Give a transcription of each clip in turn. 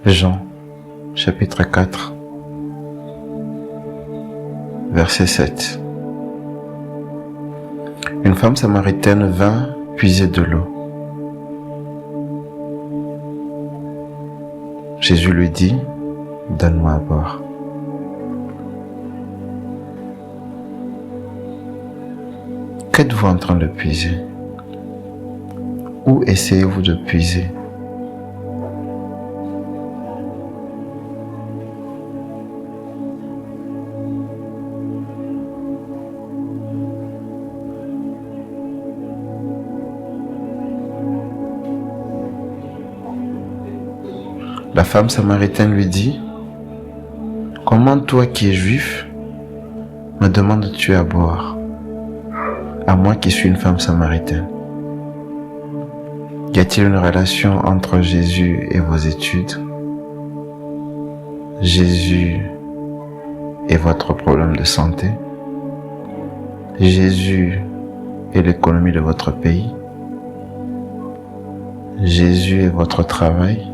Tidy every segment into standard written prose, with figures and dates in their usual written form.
Jean, chapitre 4, verset 7. Une femme samaritaine vint puiser de l'eau. Jésus lui dit, « Donne-moi à boire. » Qu'êtes-vous en train de puiser? Où essayez-vous de puiser? La femme samaritaine lui dit, « Comment toi qui es juif, me demandes-tu à boire, à moi qui suis une femme samaritaine? » Y a-t-il une relation entre Jésus et vos études? Jésus et votre problème de santé? Jésus et l'économie de votre pays? Jésus et votre travail?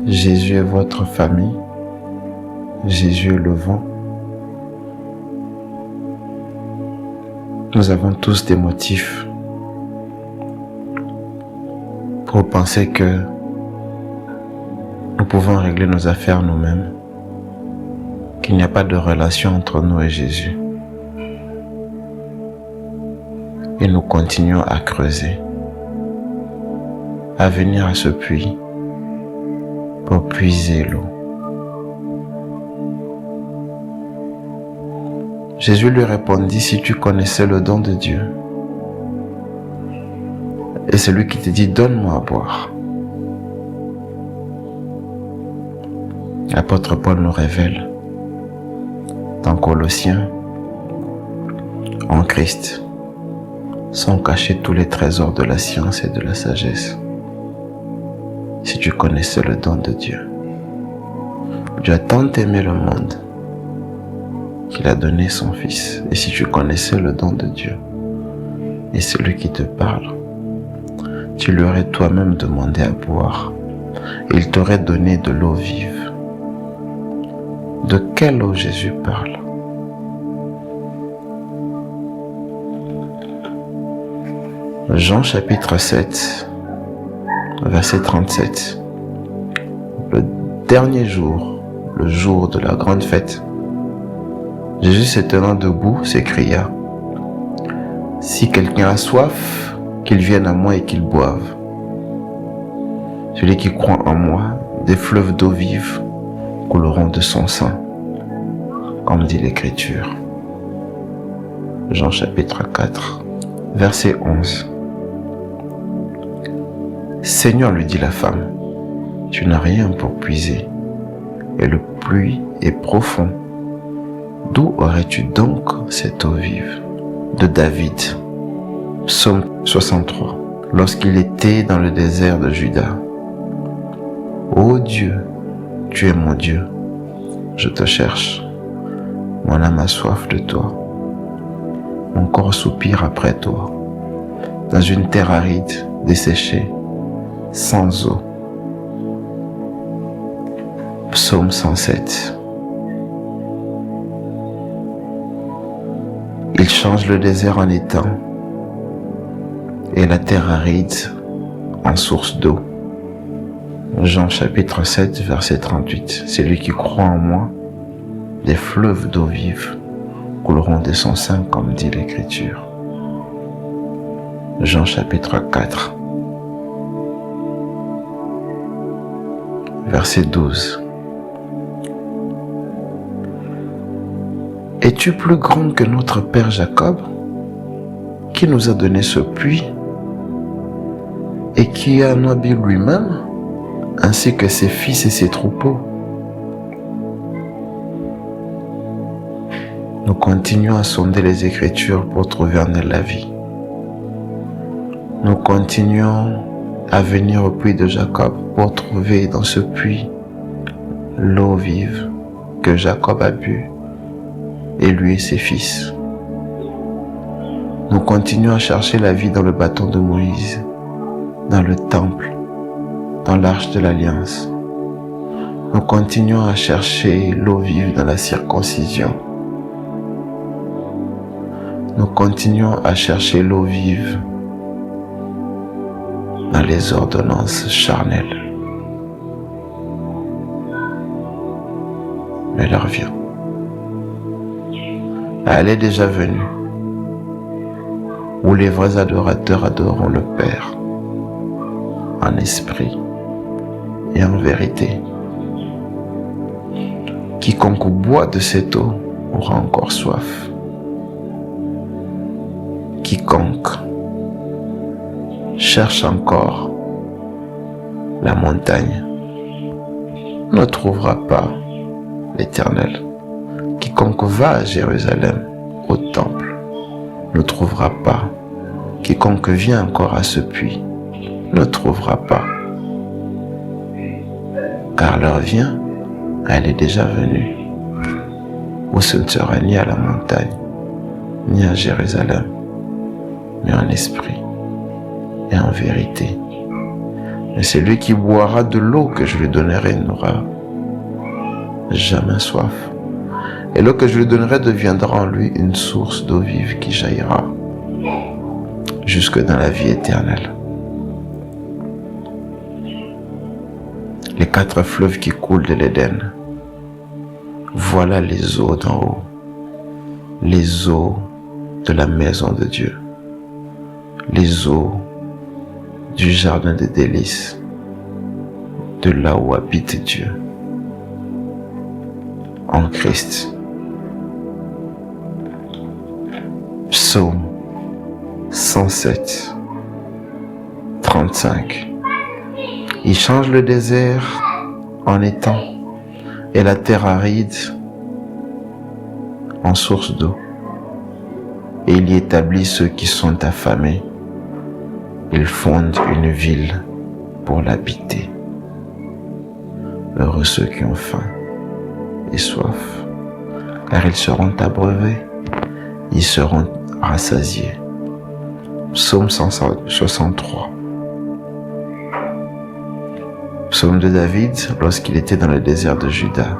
Jésus et votre famille? Jésus et le vent? Nous avons tous des motifs pour penser que nous pouvons régler nos affaires nous-mêmes, qu'il n'y a pas de relation entre nous et Jésus. Et nous continuons à creuser, à venir à ce puits pour puiser l'eau. Jésus lui répondit, « Si tu connaissais le don de Dieu, et celui qui te dit, donne-moi à boire. » L'apôtre Paul nous révèle dans Colossiens, en Christ sont cachés tous les trésors de la science et de la sagesse. Si tu connaissais le don de Dieu. Dieu a tant aimé le monde qu'il a donné son Fils. Et si tu connaissais le don de Dieu et celui qui te parle, tu lui aurais toi-même demandé à boire et il t'aurait donné de l'eau vive. De quelle eau Jésus parle? Jean chapitre 7, verset 37. Le dernier jour, le jour de la grande fête, Jésus se tenant debout s'écria, « Si quelqu'un a soif, qu'il vienne à moi et qu'il boive. Celui qui croit en moi, des fleuves d'eau vive couleront de son sein, comme dit l'Écriture. » Jean chapitre 4, verset 11. « Seigneur, lui dit la femme, tu n'as rien pour puiser, et le puits est profond. D'où aurais-tu donc cette eau vive? » De David, Psaume 63. Lorsqu'il était dans le désert de Juda. Ô Dieu, tu es mon Dieu, je te cherche. Mon âme a soif de toi. Mon corps soupire après toi. Dans une terre aride, desséchée, sans eau. Psaume 107. Il change le désert en étang et la terre aride en source d'eau. Jean chapitre 7, verset 38. Celui qui croit en moi, des fleuves d'eau vive couleront de son sein, comme dit l'Écriture. Jean chapitre 4, verset 12. Es-tu plus grand que notre père Jacob, qui nous a donné ce puits et qui a nourri lui-même, ainsi que ses fils et ses troupeaux? Nous continuons à sonder les Écritures pour trouver en elles la vie. Nous continuons à venir au puits de Jacob pour trouver dans ce puits l'eau vive que Jacob a bu, et lui et ses fils. Nous continuons à chercher la vie dans le bâton de Moïse, dans le temple, dans l'arche de l'Alliance, Nous continuons à chercher l'eau vive dans la circoncision. Nous continuons à chercher l'eau vive dans les ordonnances charnelles. Mais l'heure vient. Elle est déjà venue, où les vrais adorateurs adoreront le Père en esprit et en vérité. Quiconque boit de cette eau aura encore soif. Quiconque cherche encore la montagne ne trouvera pas l'Éternel. Quiconque va à Jérusalem, au temple, ne trouvera pas. Quiconque vient encore à ce puits ne trouvera pas. Car l'heure vient, elle est déjà venue, où ce ne sera ni à la montagne, ni à Jérusalem, mais en esprit et en vérité. Et celui qui boira de l'eau que je lui donnerai n'aura jamais soif. Et l'eau que je lui donnerai deviendra en lui une source d'eau vive qui jaillira jusque dans la vie éternelle. Les 4 fleuves qui coulent de l'Éden, voilà les eaux d'en haut, les eaux de la maison de Dieu, les eaux du jardin des délices, de là où habite Dieu, en Christ. Psaume 107, 35. Il change le désert en étang et la terre aride en source d'eau. Et il y établit ceux qui sont affamés. Il fonde une ville pour l'habiter. Heureux ceux qui ont faim et soif, car ils seront abreuvés, ils seront rassasiés. Psaume 163. Psaume de David, lorsqu'il était dans le désert de Juda.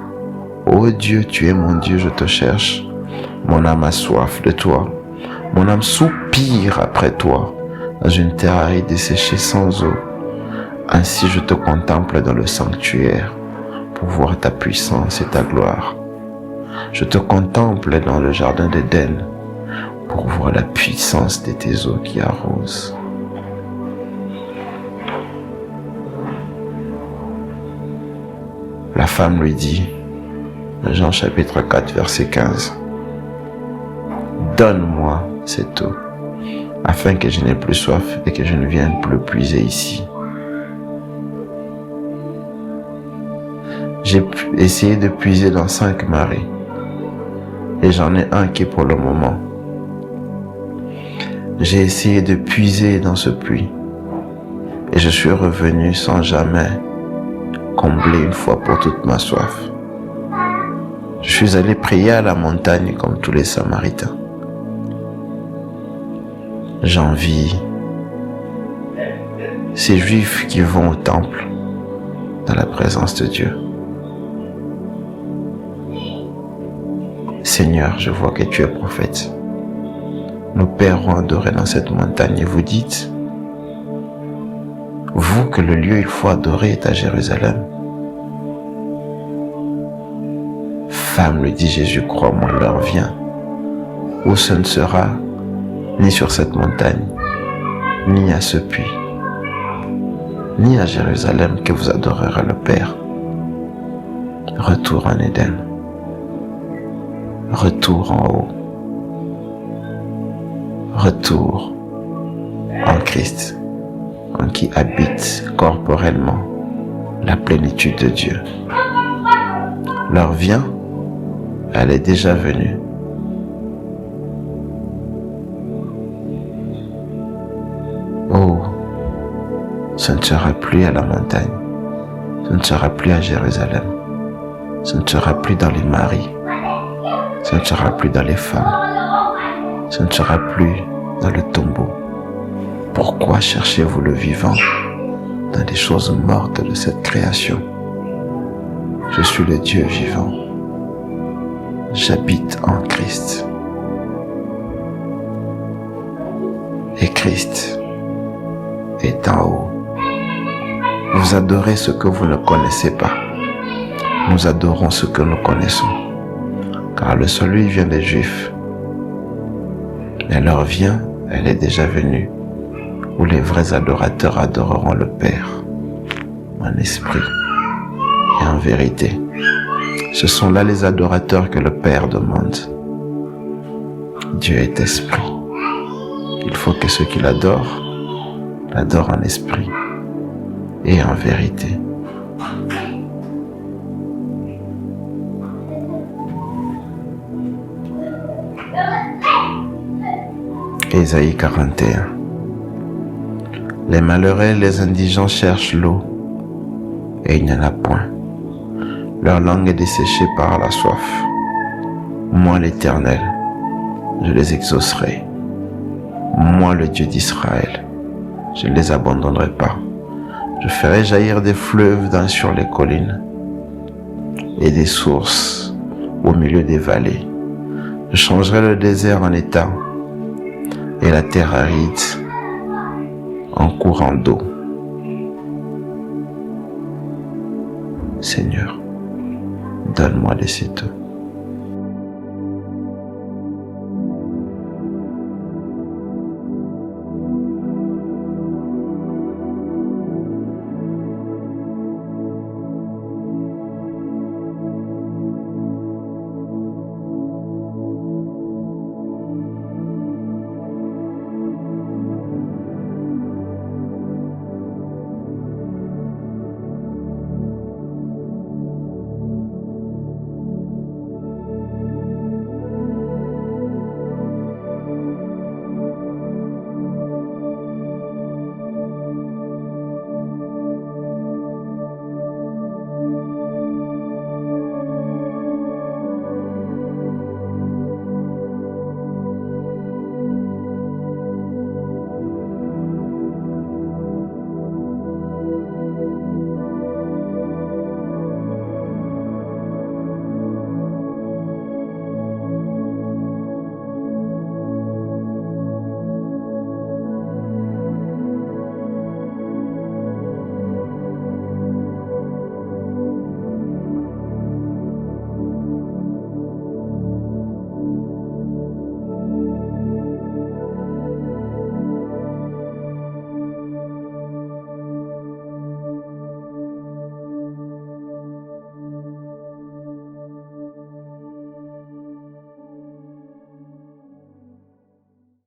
Ô Dieu, tu es mon Dieu, je te cherche. Mon âme a soif de toi. Mon âme soupire après toi, dans une terre aride et séchée sans eau. Ainsi je te contemple dans le sanctuaire, pour voir ta puissance et ta gloire. Je te contemple dans le jardin d'Éden, pour voir la puissance de tes eaux qui arrosent. La femme lui dit, Jean chapitre 4, verset 15, « Donne-moi cette eau, afin que je n'ai plus soif et que je ne vienne plus puiser ici. » J'ai essayé de puiser dans 5 marais, et j'en ai un qui est pour le moment. J'ai essayé de puiser dans ce puits, et je suis revenu sans jamais combler une fois pour toute ma soif. Je suis allé prier à la montagne comme tous les Samaritains. J'envie ces Juifs qui vont au temple dans la présence de Dieu. Seigneur, je vois que tu es prophète. Nos pères ont adoré dans cette montagne et vous dites, vous, que le lieu il faut adorer est à Jérusalem. Femme, lui dit Jésus, crois-moi, l'heure vient où ce ne sera ni sur cette montagne, ni à ce puits, ni à Jérusalem que vous adorerez le Père. Retour en Éden, retour en haut, retour en Christ, en qui habite corporellement la plénitude de Dieu. L'heure vient, elle est déjà venue. Oh, ce ne sera plus à la montagne, ce ne sera plus à Jérusalem, ce ne sera plus dans les maris, ce ne sera plus dans les femmes, ce ne sera plus dans le tombeau. Pourquoi cherchez-vous le vivant dans des choses mortes de cette création? Je suis le Dieu vivant. J'habite en Christ. Et Christ est en haut. Vous adorez ce que vous ne connaissez pas. Nous adorons ce que nous connaissons. Car le salut vient des Juifs. Mais l'heure vient, elle est déjà venue, où les vrais adorateurs adoreront le Père en esprit et en vérité. Ce sont là les adorateurs que le Père demande. Dieu est esprit. Il faut que ceux qui l'adorent en esprit et en vérité. Ésaïe 41. Les malheureux et les indigents cherchent l'eau, et il n'y en a point. Leur langue est desséchée par la soif. Moi, l'Éternel, je les exaucerai. Moi, le Dieu d'Israël, je ne les abandonnerai pas. Je ferai jaillir des fleuves sur les collines et des sources au milieu des vallées. Je changerai le désert en étang et la terre aride en courant d'eau. Seigneur, donne-moi de cette eau.